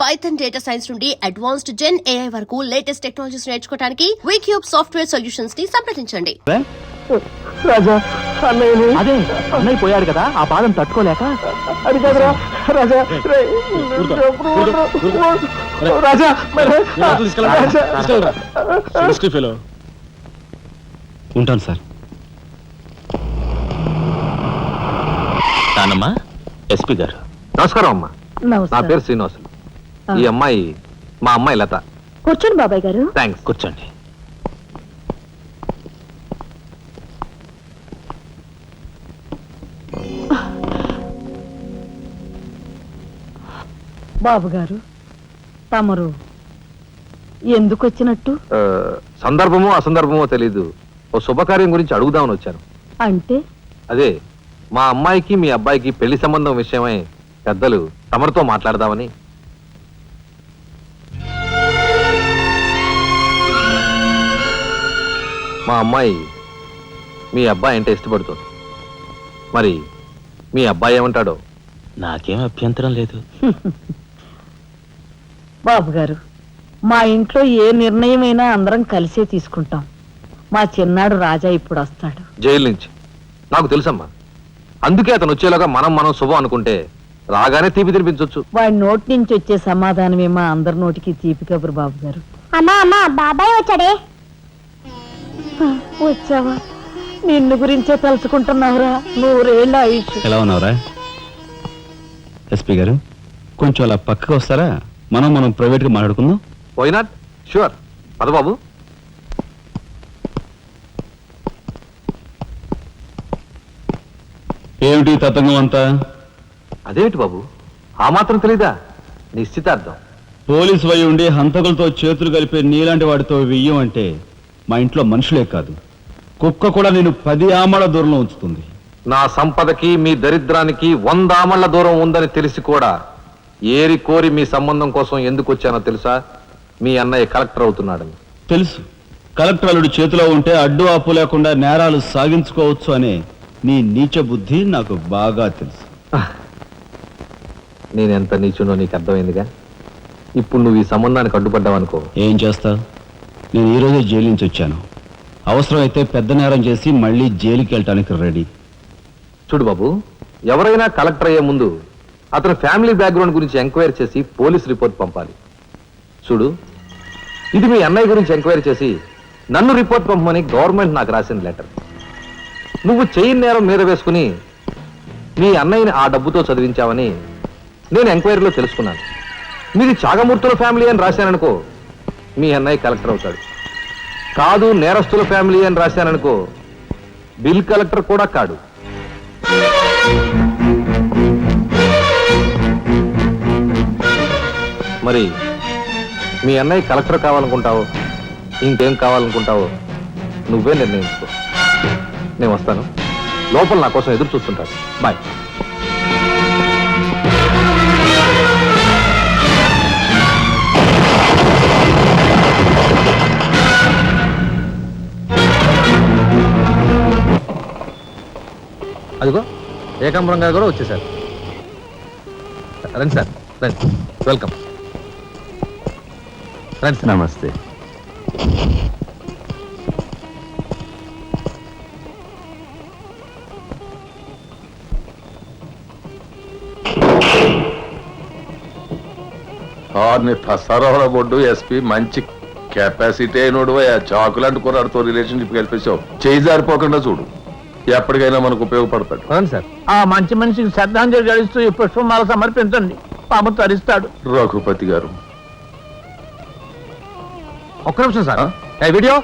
Python data science నుండి advanced జెన్ AI వరకు latest technologies నేర్చుకోవడానికి వీక్యూబ్ సాఫ్ట్వేర్ సొల్యూషన్స్ ని సంప్రదించండి. రాజా అదే అన్నయ్య పోయాడు కదా, ఆ బాధను తట్టుకోలేక. అది కాదురా రాజా, రాజా ఉంటాను సార్. నానమ్మా, ఎస్పీ గారు. నమస్కారం అమ్మా, నా పేరు శ్రీనివాసులు. ఈ అమ్మాయి మా అమ్మాయి లత. కూర్చోండి బాబాయ్ గారు. థ్యాంక్స్. కూర్చోండి. బాబు గారు, తమరు ఎందుకు వచ్చినట్టు? సందర్భమో అసందర్భమో తెలీదు, ఓ శుభకార్యం గురించి అడుగుదామని వచ్చాను. అంటే అదే మా అమ్మాయికి మీ అబ్బాయికి పెళ్లి సంబంధం విషయమై పెద్దలు తమరితో మాట్లాడదామని. మా అమ్మాయి మీ అబ్బాయి అంటే ఇష్టపడుతుంది. మరి మీ అబ్బాయి ఏమంటాడో? నాకేం అభ్యంతరం లేదు. బాబు గారు, మా ఇంట్లో ఏ నిర్ణయమైనా అందరం కలిసే తీసుకుంటాం. మా చిన్నాడు రాజా ఇప్పుడు వస్తాడు జైలు నుంచి. నాకు తెలుసమ్మా, అందుకే అతను వచ్చేలాగా మనం శుభం అనుకుంటే రాగానే తీపి తినిపించవచ్చు. వాడి నోటి నుంచి వచ్చే సమాధానమే మా అందరి నోటికి తీపి కబురు. బాబు గారు. అమ్మా అమ్మా, బాబాయ్ వచ్చాడే. వచ్చావా? నిన్ను గురించే తలుచుకుంటున్నావురా. 100 ఏళ్ళ ఆయుష్. ఎలా ఉన్నావురా? ఎస్పీ గారు, కొంచెం అలా పక్కకు వస్తారా? మనం ప్రైవేట్ గా మాట్లాడుకుందాం. Why not? షూర్. పదబాబు. ఏమిటి తతంగం అంతా? అదేమిటి బాబు, ఆ మాత్రం తెలీదా? నిశ్చితార్థం. పోలీసు వై ఉండి హంతకులతో చేతులు కలిపే నీలాంటి వాడితో వెయ్యం అంటే మా ఇంట్లో మనుషులే కాదు, కుక్క కూడా నేను 10 ఆమళ్ల దూరంలో ఉంచుతుంది. నా సంపదకి మీ దరిద్రానికి 100 ఆమళ్ల దూరం ఉందని తెలిసి కూడా ఏరి కోరి మీ సంబంధం కోసం ఎందుకు వచ్చానో తెలుసా? మీ అన్నయ్య కలెక్టర్ అవుతున్నాడని. తెలుసు. కలెక్టర్ అల్లుడు చేతిలో ఉంటే అడ్డు ఆపు లేకుండా నేరాలు సాగించుకోవచ్చు అనే నీ నీచ బుద్ధి నాకు బాగా తెలుసు. నేనెంత నీచునో నీకు అర్థమైందిగా. ఇప్పుడు నువ్వు ఈ సంబంధానికి అడ్డుపడ్డావనుకో, ఏం చేస్తావు? నేను ఈరోజే జైలు నుంచి వచ్చాను. అవసరమైతే పెద్ద నేరం చేసి మళ్ళీ జైలుకి వెళ్ళటానికి రెడీ. చూడు బాబు, ఎవరైనా కలెక్టర్ అయ్యే ముందు అతని ఫ్యామిలీ బ్యాక్గ్రౌండ్ గురించి ఎంక్వైరీ చేసి పోలీస్ రిపోర్ట్ పంపాలి. చూడు, ఇది మీ అన్నయ్య గురించి ఎంక్వైరీ చేసి నన్ను రిపోర్ట్ పంపమని గవర్నమెంట్ నాకు రాసిన లెటర్. నువ్వు చెయ్యి నేరం మీద వేసుకుని మీ అన్నయ్యని ఆ డబ్బుతో చదివించావని నేను ఎంక్వైరీలో తెలుసుకున్నాను. మీది చాగమూర్తుల ఫ్యామిలీ అని రాశాననుకో, మీ అన్నయ్య కలెక్టర్ అవుతాడు. కాదు నేరస్తుల ఫ్యామిలీ అని రాశాననుకో, బిల్ కలెక్టర్ కూడా కాడు. మరి మీ అన్నయ్య కలెక్టర్ కావాలనుకుంటావో ఇంకేం కావాలనుకుంటావో నువ్వే నిర్ణయించుకో. నేను వస్తాను. లోపల నా కోసం ఎదురు చూస్తుంటాను. బాయ్. అదిగో ఏకాంబరం గారు కూడా వచ్చేసారు. రండి సార్, రండి. వెల్కమ్. రండి. నమస్తే. ఫసారాల బొడ్డు ఎస్పీ మంచి కెపాసిటీ అయినోడు. చాకులాంటి కుర్రాడితో రిలేషన్షిప్ కలిపేసావు. చేయి జారిపోకుండా చూడు, ఎప్పటికైనా మనకు ఉపయోగపడతాడు. సార్, ఆ మంచి మనిషికి శ్రద్ధాంజలి గడిస్తూ ఈ పుష్పమాల సమర్పించండి. పాము తరిస్తాడు. రఘుపతి గారు, ఒక్క నిమిషం సార్. Video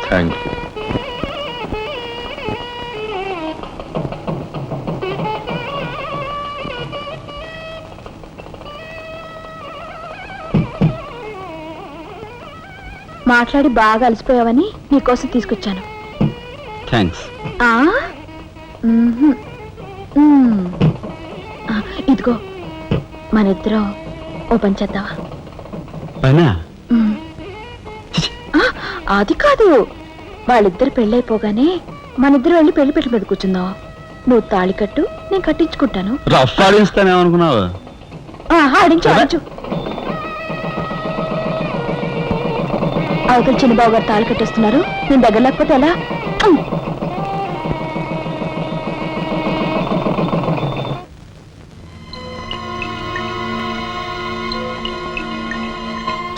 thank you. మాట్లాడి బాగా అలసిపోయావని నీకోసం తీసుకొచ్చాను. థ్యాంక్స్. మనిద్దరం ఓ పని చేద్దావా? పైనా ఆ, అది కాదు, వాళ్ళిద్దరు పెళ్ళైపోగానే మనిద్దరం వెళ్ళి పెళ్లి పెట్టి మీద కూర్చుందాం. నువ్వు తాళి కట్టు, నేను కట్టించుకుంటాను. రఫ్ ఆడిస్తానేమనుకున్నావు? ఆడించు ఆడించు. అవతల చిన్నబాబు గారు తాళి కట్టేస్తున్నారు, నేను దగ్గర లేకపోతే ఎలా?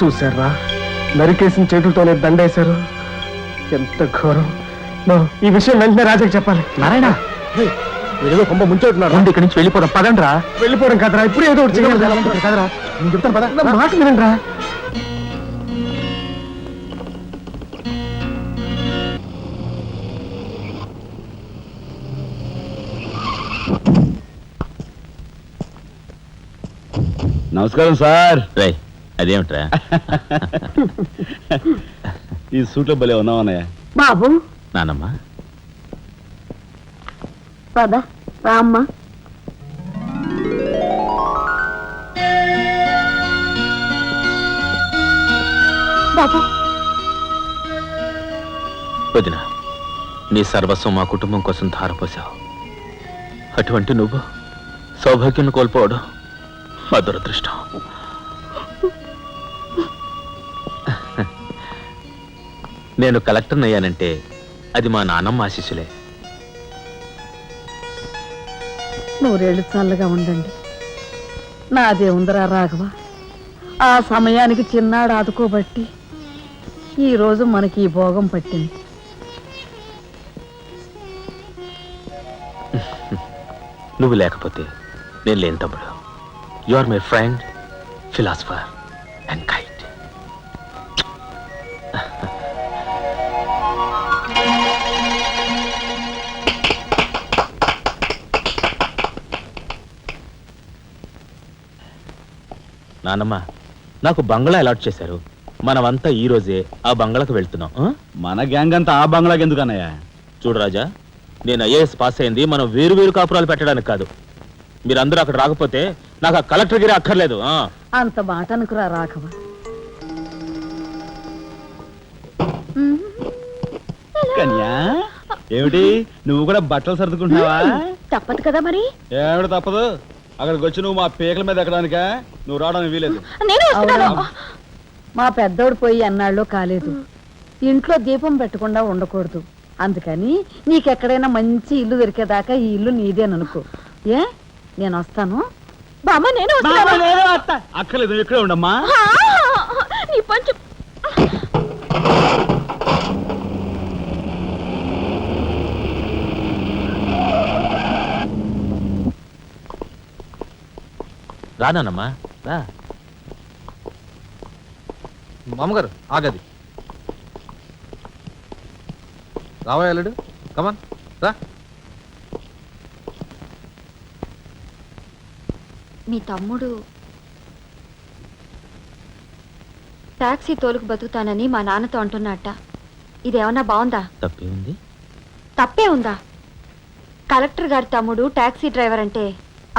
చూసారా, నరికేసిన చేతులతోనే దండేశారు. ఎంత ఘోరం. ఈ విషయం వెంటనే రాజాకి చెప్పాలి. నారాయణ ఏదో కొంప ముంచెడుతున్నారు. ఇక్కడి నుంచి వెళ్ళిపోదాం పదండ్రా. వెళ్ళిపోవడం కదరా, ఇప్పుడు ఏదో ఒకటి చేయాలి కదరా. నేను చెప్తాను పద, నా మాట వినండిరా. నమస్కారం సార్. రై అదేమిట్రా? ఈ సూట్లో భలే ఉన్నావన్నయ్య. బాబు నానమ్మ, పద రామ్మ. బాబు, వదిన, నీ సర్వస్వం మా కుటుంబం కోసం ధారపోసావు. అటువంటి నువ్వు సౌభాగ్యం కోల్పోవడం మా దురదృష్టం. నేను కలెక్టర్ అయ్యానంటే అది మా నాన్నమ్మ ఆశీస్సులే. నూరేళ్ళు చల్లగా ఉండండి. నాదే ఉందరా రాఘవ, ఆ సమయానికి చిన్నాడు ఆదుకోబట్టి ఈ రోజు మనకి ఈ భోగం పట్టింది. నువ్వు లేకపోతే నేను లేని తమ్ముడు. You are my friend, philosopher and guide. నానమ్మ, నాకు బంగ్లా అలాట్ చేశారు. మనమంతా ఈ రోజే ఆ బంగ్లాకు వెళ్తున్నాం. మన గ్యాంగ్ అంతా ఆ బంగ్లాకి ఎందుకు అన్నయ్య? చూడు రాజా, నేను ఐఏఎస్ పాస్ అయింది మనం వేరు వేరు కాపురాలు పెట్టడానికి కాదు. మీరందరూ అక్కడ రాకపోతే నాకు ఆ కలెక్టర్ గిరి అక్కర్లేదు. అంత మాట అనుకురా రాఘవ. కన్యా, ఏమిటి నువ్వు కూడా బట్టలు సర్దుకుంటున్నావా? తప్పదు కదా మరి. ఏమిటి తప్పదు? అక్కడికి వచ్చి నువ్వు మా పీకల మీద ఎక్కడానికా? నువ్వు రావడానికి వీలేదు. నేను వస్తున్నాను. అవునా? మా పెద్దోడు పోయి అన్నాళ్ళు కాలేదు. ఇంట్లో దీపం పెట్టకుండా ఉండకూడదు. అందుకని నీకెక్కడైనా మంచి ఇల్లు దొరికేదాకా ఈ ఇల్లు నీదేననుకో. ఏ, నేను వస్తాను. బామ్మ, నేను వస్తున్నాను. అక్కర్లేదు, నువ్వు ఇక్కడే ఉండమ్మా. నీ పంచు. రానమ్మా, రా. మామగారు ఆగది. రావా అల్లుడు, కమాన్ రా. మీ తమ్ముడు టాక్సీ తోలుకు బతుకుతానని మా నాన్నతో అంటున్నట్ట. ఇదేమన్నా బాగుందా? తప్పే ఉంది. తప్పే ఉందా? కలెక్టర్ గారి తమ్ముడు టాక్సీ డ్రైవర్ అంటే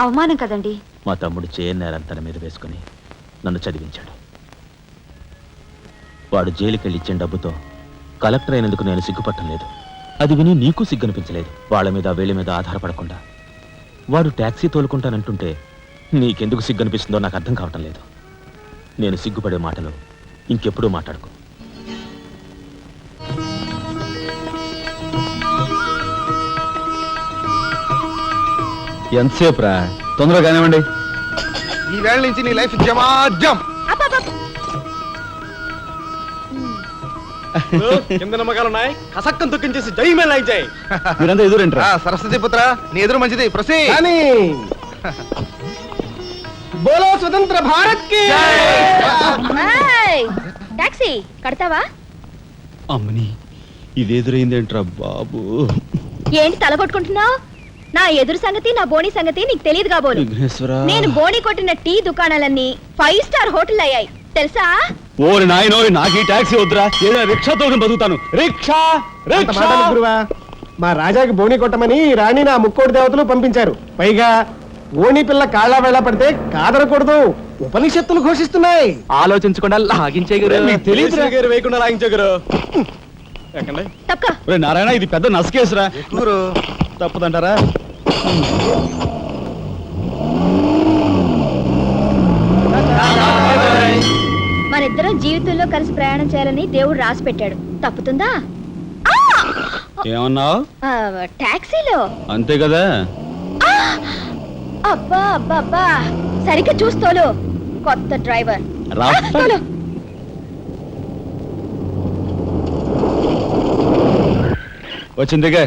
అవమానం కదండి. మా తమ్ముడు చేయన్నారని తన మీద వేసుకుని నన్ను చదివించాడు. వాడు జైలుకెళ్ళి ఇచ్చిన డబ్బుతో కలెక్టర్ అయినందుకు నేను సిగ్గుపట్టం లేదు. అది విని నీకు సిగ్గనిపించలేదు. వాళ్ళ మీద వీళ్ళ మీద ఆధారపడకుండా వాడు ట్యాక్సీ తోలుకుంటానంటుంటే నీకెందుకు సిగ్గనిపిస్తుందో నాకు అర్థం కావటం లేదు. నేను సిగ్గుపడే మాటలు ఇంకెప్పుడూ మాట్లాడుకో. ఎంతసేపు రా? తొందరగా కానివ్వండి. ఈ వేళ నుంచి నీ లైఫ్ జమాజం. కింద నమ్మకాలున్నాయి, కసక్కం తొక్కించేసి జై మేళ జై. మీరంతా ఎదురేంట్రా? సరస్వతి పుత్ర, నీ ఎదురు మంచిది. ప్రసీ బోలో స్వతంత్ర భారత్ కి. టాక్సీ కడతావా? అమ్మని, ఇది ఎదురైందేంట్రా బాబు? ఏంటి తల కొట్టుకుంటున్నావు? నా ఎదురు సంగతి, నా బోని సంగతి నీకు తెలియదు కాబోలు. విఘ్నేశ్వరా, నేను బోని కొట్టిన టీ దుకాణాలన్నీ 5 స్టార్ హోటల్ అయ్యాయి తెలుసా? ఓరి నాయనో, నాకు ఈ టాక్సీ వద్దురా. ఏదో రిక్షాతో బతుకుతాను. రిక్షా గురువా, మా రాజాకి బోని కొట్టమని రాణి నా ముక్కోటి దేవతలు పంపించారు. పైగా ఓణి పిల్ల కాళ్ళ వేళ పడితే కాదనకూడదు, ఉపనిషత్తులు ఘోషిస్తున్నాయి. ఆలోచించకుండా లాగించే మీకు తెలియదురా? వేయకుండా లాగించగరు తక్క నారాయణ ఇది పెద్ద నసకేసురా తప్పదంటారా? మనిద్దరం జీవితంలో కలిసి ప్రయాణం చేయాలని దేవుడు రాసి పెట్టాడు. తప్పుతుందా? ఏమన్నావు? టాక్సీలో. అంతే కదా. అబ్బా అబ్బా అబ్బా, సరిగ్గా చూస్తోలు. కొత్త డ్రైవర్. తోలు. వచ్చిందిగా.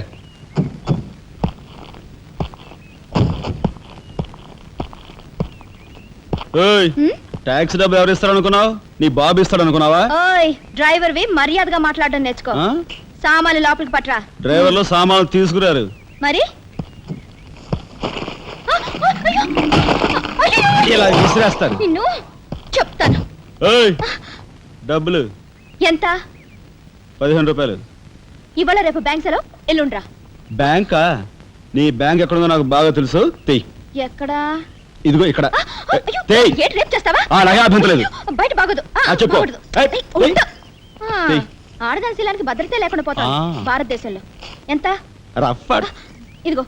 ట్యాక్సీ డబ్బు ఎవరు ఇస్తారు అనుకున్నావు? నీ బాబు ఇస్తాడు అనుకున్నావా? ఓయ్ డ్రైవర్ వి మర్యాదగా మాట్లాడడం నేర్చుకో. ఆ? సామాన్లు లోపలికి పట్రా. డ్రైవర్లు సామాన్లు తీసుకురారు. మరి ఇలా విసిరేస్తారు. నిన్ను చెప్తాను. ఏయ్, డబ్బులు ఎంత? 15 రూపాయలు. ఇవాళ రేపు బ్యాంక్ సెలవు, ఎల్లుండ్రా. బ్యాంకా? నీ బ్యాంక్ ఎక్కడుందో నాకు బాగా తెలుసు. తెయ్. ఎక్కడా? ఇదిగో ఇక్కడ. అయ్యో, తెయ్. ఏంటి రేపు చేస్తావా? అలాగే అభ్యంతరం లేదు. బయట బాగోదు. చెప్పు. బాగోదు. ఏయ్, ఏయ్, తెయ్. ఉండు. తెయ్. ఆడదాని శీలానికి భద్రత లేకుండా పోతాం భారతదేశంలో. ఎంత? రఫ్. ఇదిగో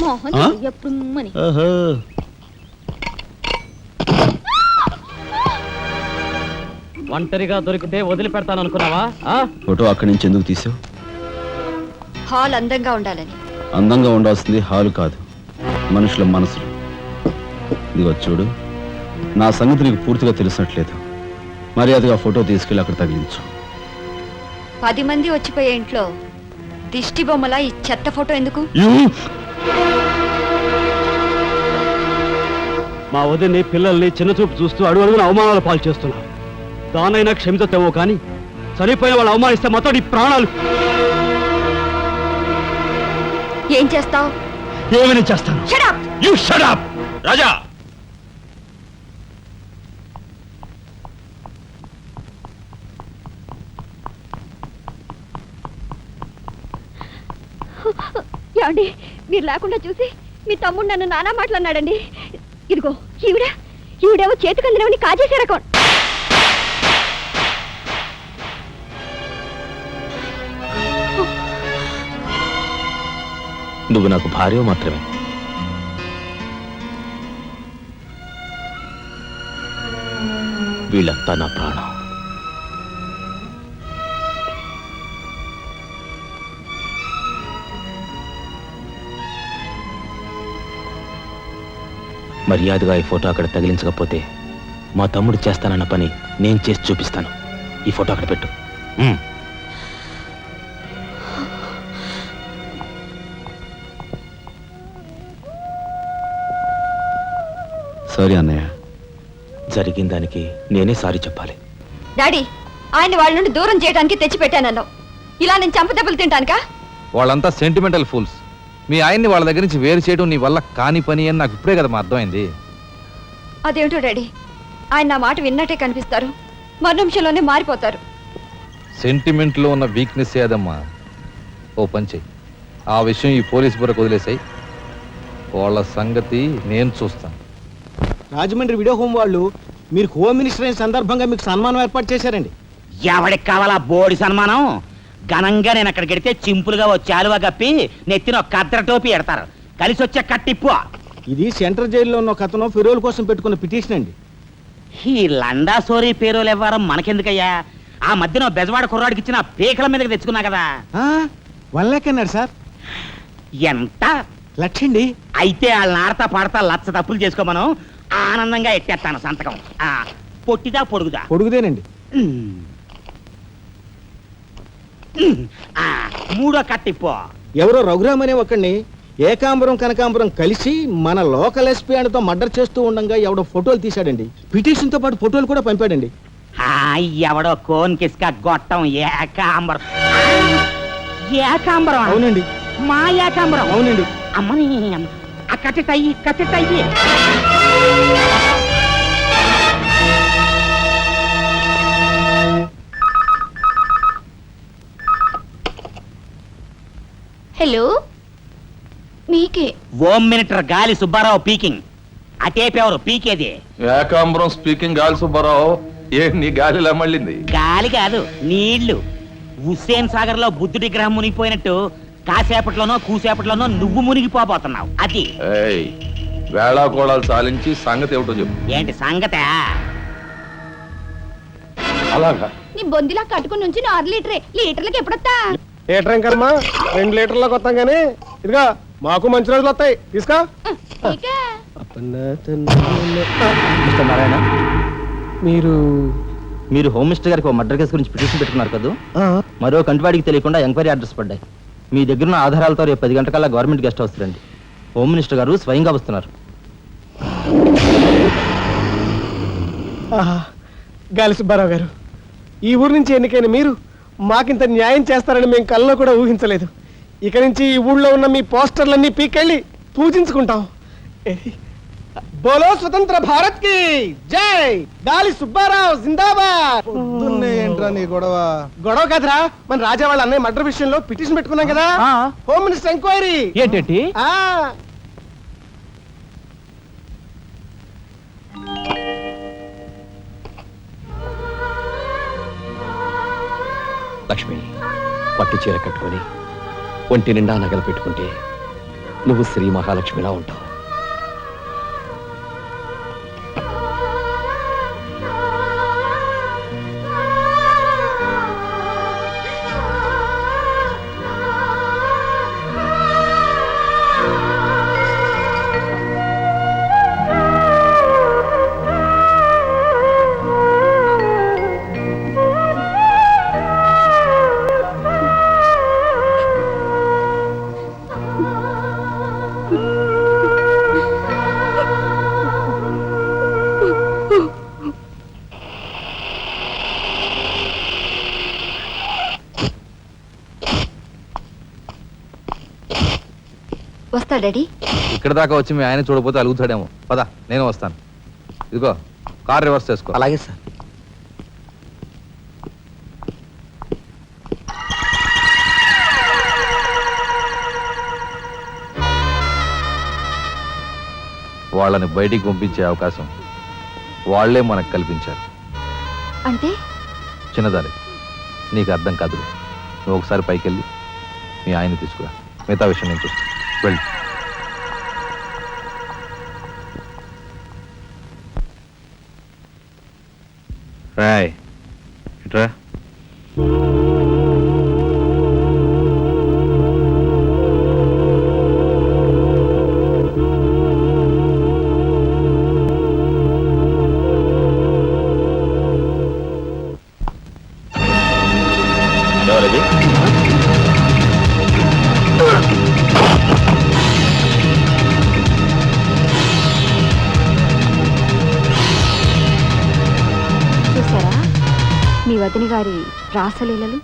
మోహన్ ఆ? ఎప్పుడు మని. ఓహో. ఒంటరిగా దొరికితే వదిలిపెడతాను అనుకున్నావా? ఫోటో అక్కడి నుంచి ఎందుకు తీసావు? హాల్ అందంగా ఉండాలని. అందంగా ఉండాల్సింది హాలు కాదు, మనుషుల మనసులు. ఇదిగో చూడు, నా సంగతి నీకు పూర్తిగా తెలిసినట్లేదు. మర్యాదగా ఫోటో తీసుకెళ్ళి అక్కడ తగిలించు. 10 మంది వచ్చిపోయే ఇంట్లో దిష్టి బొమ్మల ఈ చెత్త ఫోటో ఎందుకు? మా వదిని పిల్లల్ని చిన్నచూపు చూస్తూ అడుగున అవమానాలు పాలు చేస్తున్నారు. దానైనా క్షమితేమో కానీ చనిపోయిన వాళ్ళు అవమానిస్తే మొత్తం నీ ప్రాణాలు. ఏం చేస్తావు? ఏమైనా చేస్తాను. You shut up! రాజా, ఏమండి, మీరు లేకుండా చూసి మీ తమ్ముడు నన్ను నానా మాట్లాడినాడండి. ఇదిగో ఈవిడేమో చేతికి అందినవని కాజేసే రకం. నువ్వు నాకు భార్య మాత్రమే. వీళ్ళంతా నా ప్రాణం. మర్యాదగా ఈ ఫోటో అక్కడ తగిలించకపోతే మా తమ్ముడు చేస్తానన్న పని నేను చేసి చూపిస్తాను. ఈ ఫోటో అక్కడ పెట్టు. సారీ అన్నయ్య. జరిగిన దానికి నేనే సారీ చెప్పాలి. డాడీ, ఆయన్ని వాళ్ళ నుండి దూరం చేయడానికి తెచ్చిపెట్టానన్నావు. ఇలా నేను చంపదెబ్బలు తింటానుకా? వాళ్ళంతా సెంటిమెంటల్ ఫూల్స్. మీ ఆయన్ని వాళ్ళ దగ్గర నుంచి వేరు చేయడం నీ వల్ల కాని పని అని నాకు ఇప్పుడే కదా మా అర్థమైంది. అదేమిటో డాడీ, ఆయన నా మాట విన్నట్టే కనిపిస్తారు, మరు నిమిషంలోనే మారిపోతారు. సెంటిమెంట్లో ఉన్న వీక్నెస్ ఏదమ్మా. ఓ పని చెయ్యి, ఆ విషయం ఈ పోలీస్ బుర్రకు వదిలేసాయి. వాళ్ళ సంగతి నేను చూస్తాను. రాజమండ్రి వీడియో హోమ్ వాళ్ళు మీరు హోమ్ మినిస్టర్ అయిన సందర్భంగా మీకు సన్మానం ఏర్పాటు చేశారండి. ఎవడికి కావాలా బోడి సన్మానం? ఘనంగా నేను అక్కడికి వెడితే చింపులుగా ఓ చాలువా కప్పి నెత్తిన ఒక కద్ర టోపీ ఎడతారు. కలిసి వచ్చే కట్టిప్పు. ఇది సెంట్రల్ జైల్లో ఉన్న ఒక అతను ఫిరోల్ కోసం పెట్టుకున్న పిటిషన్ అండి. ఈ లండా సోరీ పేరోలు ఇవ్వడం మనకెందుకయ్యా? ఆ మధ్యన బెజవాడ కుర్రాడికి ఇచ్చిన పీకల మీదకి తెచ్చుకున్నా కదా. 1 lakh అన్నాడు సార్. ఎంత? 1,00,000 అండి. అయితే వాళ్ళని ఆడతా పాడతా లచ్చ తప్పులు చేసుకోమను. ఆనందంగా ఎట్టేస్తాను సంతకం. పొట్టిదా పొడుగుదా? పొడుగుదేనండి. మూడో కట్టిప్పు. ఎవరో రఘురామ్ అనే ఒకడిని ఏకాంబరం కనకాంబరం కలిసి మన లోకల్ ఎస్పీ అండ్తో మర్డర్ చేస్తూ ఉండగా ఎవడో ఫోటోలు తీశాడండి. పిటిషన్ తో పాటు ఫోటోలు కూడా పంపాడండి. ఎవడో కోన్ కిస్క గొట్టం ఏకాంబరం. ఏకాంబరం? అవునండి. మా ఏకాంబరం? అవునండి. అమ్మని కట్టెటయ్యి కట్టెటయ్యి. హలో, మీకే. హోమ్ మినిస్టర్ గాలి సుబ్బారావు పీకింగ్. అటేపెవరు పీకేది? ఏకాంబరం స్పీకింగ్ గాలి సుబ్బారావు. నీ గాలిలా మళ్ళింది? గాలి కాదు, నీళ్లు. హుస్సేన్ సాగర్ లో బుద్ధుడి గ్రహం మునిగిపోయినట్టు కాసేపట్లోనో కూసేపట్లోనో నువ్వు మునిగిపోబోతున్నావు. అది ఏయ్, వేళాకోళాలు సాలించి సంగతి ఏమిటో చెప్పు. ఏంటి సంగతే? అలాగా? నీ బొందిలా కట్టుకుని నుంచి 6 లీటరే. లీటర్లకి ఎప్పుడొస్తా? లీటర్ ఇంకమ్మా 2 లీటర్లకు వస్తాం కానీ ఇదిగా మాకు మంచి రోజులు వస్తాయి తీసుకో. మీకే. మిస్టర్ నారాయణ, మీరు మీరు హోమ్ మినిస్టర్ గారికి ఒక మర్డర్ కేసు గురించి పిటిషన్ పెట్టుకున్నారు కదా. మరో కంటివాడికి తెలియకుండా ఎంక్వైరీ అడ్రస్ పడ్డాయి. మీ దగ్గర ఉన్న ఆధారాలతో రేపు 10 గంటకల్లా గవర్నమెంట్ గెస్ట్ హౌస్ రండి. హోమ్ మినిస్టర్ గారు స్వయంగా వస్తున్నారు. గాలి సుబ్బారావు గారు, ఈ ఊరు నుంచి ఎన్నికైన మీరు మాకింత న్యాయం చేస్తారని మేము కల్లో కూడా ఊహించలేదు. ఇక నుంచి ఈ ఊళ్ళో ఉన్న మీ పోస్టర్లన్నీ పీకెళ్ళి పూజించుకుంటాం. బోలో స్వతంత్ర భారత్ కి జై. గాలి సుబ్బారావు జిందాబాద్. ఏంట్రా నీ గొడవ కదరా, మన రాజా వాళ్ళ అన్నయ్య మర్డర్ విషయంలో పిటిషన్ పెట్టుకున్నాం కదా. Home minister enquiry. ఏంటంటే లక్ష్మి, పట్టు చీర కట్టుకొని ఒంటి నిండా నగలు పెట్టుకుంటే నువ్వు శ్రీ మహాలక్ష్మిలా ఉంటావు. వస్తా డాడీ. ఇక్కడ దాకా వచ్చి మీ ఆయన చూడపోతే అలుగుతాడేమో. పద, నేను వస్తాను. ఇదిగో కార్ రివర్స్ చేసుకో. అలాగే సార్. వాళ్ళని బయటికి పంపించే అవకాశం వాళ్లే మనకు కల్పించారు. అంటే చిన్నదారి, నీకు అర్థం కాదు. నువ్వు ఒకసారి పైకి వెళ్ళి మీ ఆయన తీసుకురా. మిగతా విషయం నేను చూస్తాను. వెళ్ళి రాయ్ ఇట్రా. ఎవరది? చూసారా మీ వదిన గారి రాసలీలలు?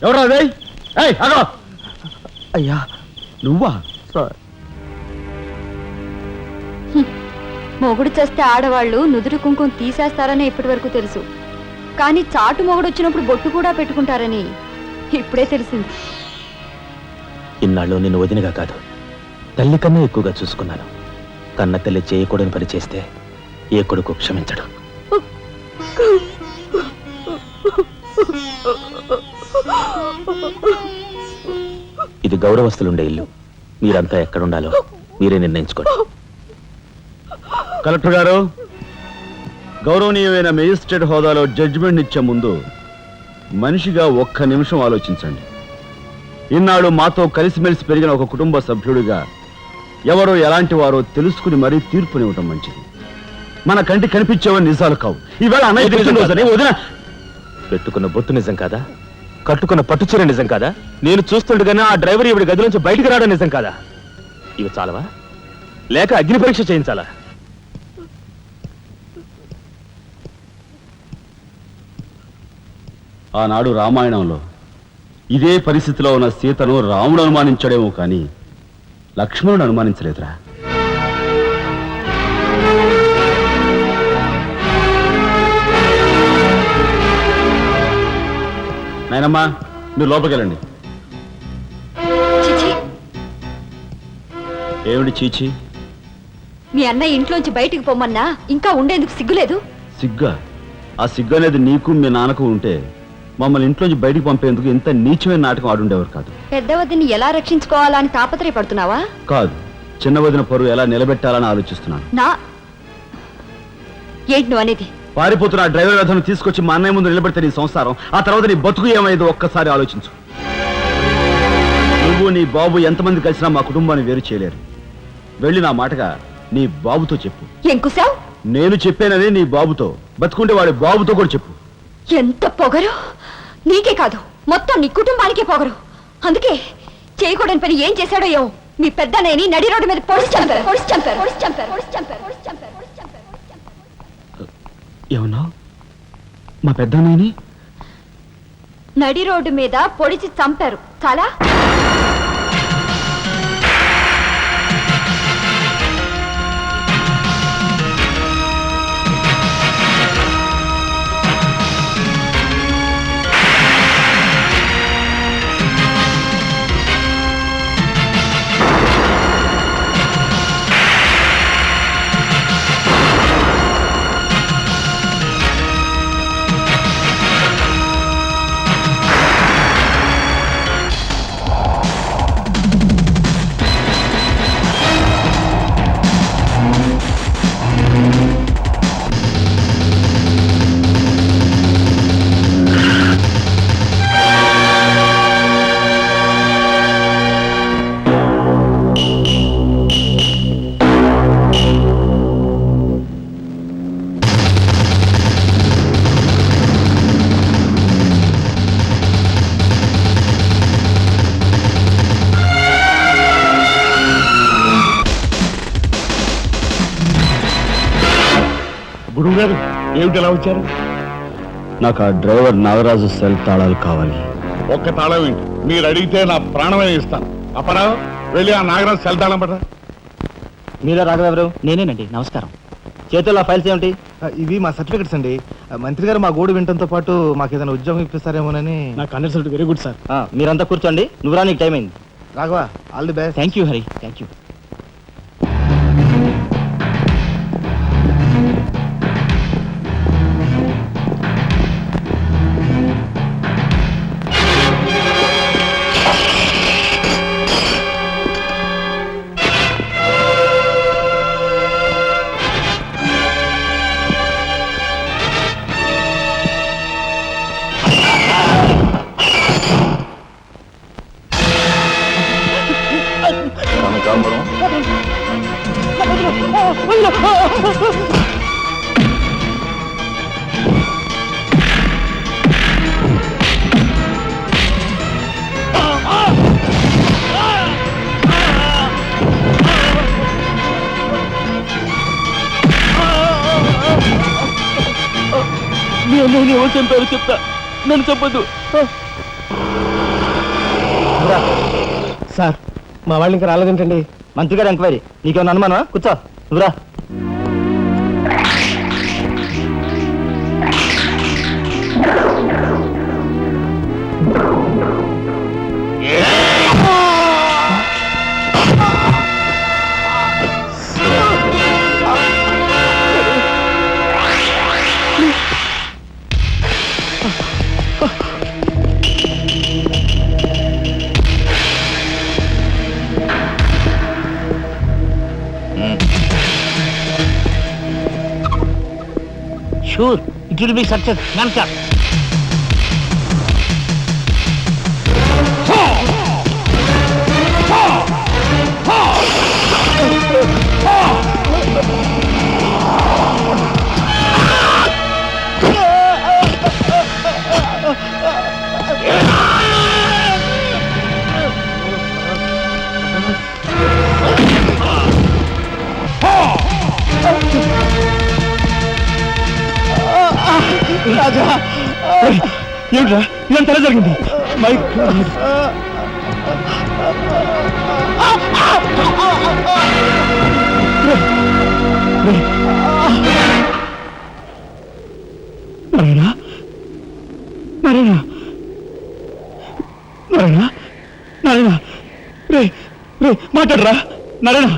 ఎవరా అయ్యా నువ్వా? మొగుడు చేస్తే ఆడవాళ్ళు నుదురు కుంకుమ తీసేస్తారని ఇప్పటి వరకు తెలుసు, కానీ చాటు మొగుడు వచ్చినప్పుడు బొట్టు కూడా పెట్టుకుంటారని ఇప్పుడే తెలిసింది. ఇన్నాళ్ళు నిన్ను వదినగా కాదు, తల్లి కన్నా ఎక్కువగా చూసుకున్నాను. కన్న తల్లి చేయకూడని పని చేస్తే ఏ కొడుకు క్షమించడు. ఇది గౌరవస్తులుండే ఇల్లు. మీరంతా ఎక్కడుండాలో మీరే నిర్ణయించుకోండి. కలెక్టర్ గారు, గౌరవనీయమైన మేజిస్ట్రేట్ హోదాలో జడ్జిమెంట్ ఇచ్చే ముందు మనిషిగా ఒక్క నిమిషం ఆలోచించండి. ఇన్నాళ్ళు మాతో కలిసిమెలిసి పెరిగిన ఒక కుటుంబ సభ్యుడిగా ఎవరో ఎలాంటి వారో తెలుసుకుని మరీ తీర్పునివ్వటం మంచిది. మన కంటి కనిపించేవని నిజాలు కావు. ఈవేళ అన్నయ్య వదిన పెట్టుకున్న బొత్తు నిజం కాదా? కట్టుకున్న పట్టుచీర నిజం కాదా? నేను చూస్తుండగానే ఆ డ్రైవర్ ఇవిడి గది నుంచి బయటికి రావడం నిజం కాదా? ఇవి చాలవా, లేక అగ్ని పరీక్ష చేయించాలా? ఆనాడు రామాయణంలో ఇదే పరిస్థితిలో ఉన్న సీతను రాముడు అనుమానించాడేమో కానీ లక్ష్మణుడు అనుమానించలేదురా. నాయనమ్మా, మీరు లోపలికి వెళ్ళండి. ఏమిటి చీచి? మీ అన్నయ్య ఇంట్లోంచి బయటికి పొమ్మన్నా ఇంకా ఉండేందుకు సిగ్గులేదు? సిగ్గా? ఆ సిగ్గు అనేది నీకు మీ నాన్నకు ఉంటే మమ్మల్ని ఇంట్లోంచి బయటికి పంపేందుకు ఇంత నీచమైన నాటకం ఆడుండేవారు కాదు. పెద్దవదిని ఎలా రక్షించుకోవాలా అని తాపత్రయపడుతున్నావా? కాదు, చిన్న వదిన పరువు ఎలా నిలబెట్టాలని ఆలోచిస్తున్నాను. ఏంటి నువ్వు అనేది? పారిపోతున్న డ్రైవర్ వ్యధను తీసుకొచ్చి మా అన్నయ్య ముందు నిలబెడితే నీ సంసారం, ఆ తర్వాత నీ బతుకు ఏమైందో ఒక్కసారి ఆలోచించు. నువ్వు నీ బాబు ఎంతమంది కలిసినా మా కుటుంబాన్ని వేరు చేయలేరు. వెళ్ళి నా మాటగా నీ బాబుతో చెప్పు. ఏం కుసావ్? నేను చెప్పానని నీ బాబుతో, బతుకుంటే వాడి బాబుతో కూడా చెప్పు. ఎంత పొగరు! నీకే కాదు, మొత్తం నీ కుటుంబానికే పొగరు. అందుకే చేయకూడని పని ఏం చేశాడో ఏమో మీ పెద్దనేని నడి రోడ్డు మీద పొడిచి చంపారు. ఏమన్నా? మా పెద్దనాయని నడి రోడ్డు మీద పొడిచి చంపారు. చాలా గురువు గారు ఏమిటి ఎలా వచ్చారు? నాకు ఆ డ్రైవర్ నాగరాజు సెల్ తాళాలు కావాలి. ఒక్క తాళం ఏంటి, మీరు అడిగితే నా ప్రాణమే ఇస్తాను. అపరావు వెళ్ళి ఆ నాగరాజు సెల్ తాళం పడరా. మీరే రాఘవెవరు? నేనేనండి. నమస్కారం. చేతుల్లో ఫైల్స్ ఏమిటి? ఇవి మా సర్టిఫికెట్స్ అండి. మంత్రి గారు మా గోడు వినటంతో పాటు మాకు ఏదైనా ఉద్యోగం ఇప్పిస్తారేమోనని. నాకు అండర్స్టూడ్. Very good sir. మీరంతా కూర్చోండి. నువ్వురా, నీకు టైం అయింది. Raghava, all the best. Thank you Hari, thank you. నేను ఎవరు చంపారు చెప్తా, నన్ను చెప్పద్దు. సార్, మా వాళ్ళు ఇంకా రాలేదేంటండి? మంత్రి గారు ఎంక్వైరీ. నీకేమన్నా అనుమానమా? కూర్చో. నువ్వురా. Sure, it will be success. Answer. రాజా, ఏమిట్రా ఇదంతా జరిగింది? మైక్ నారాయణ, నారాయణ, నారాయణ, నారాయణ, రే రే మాట్లాడరా. నారాయణ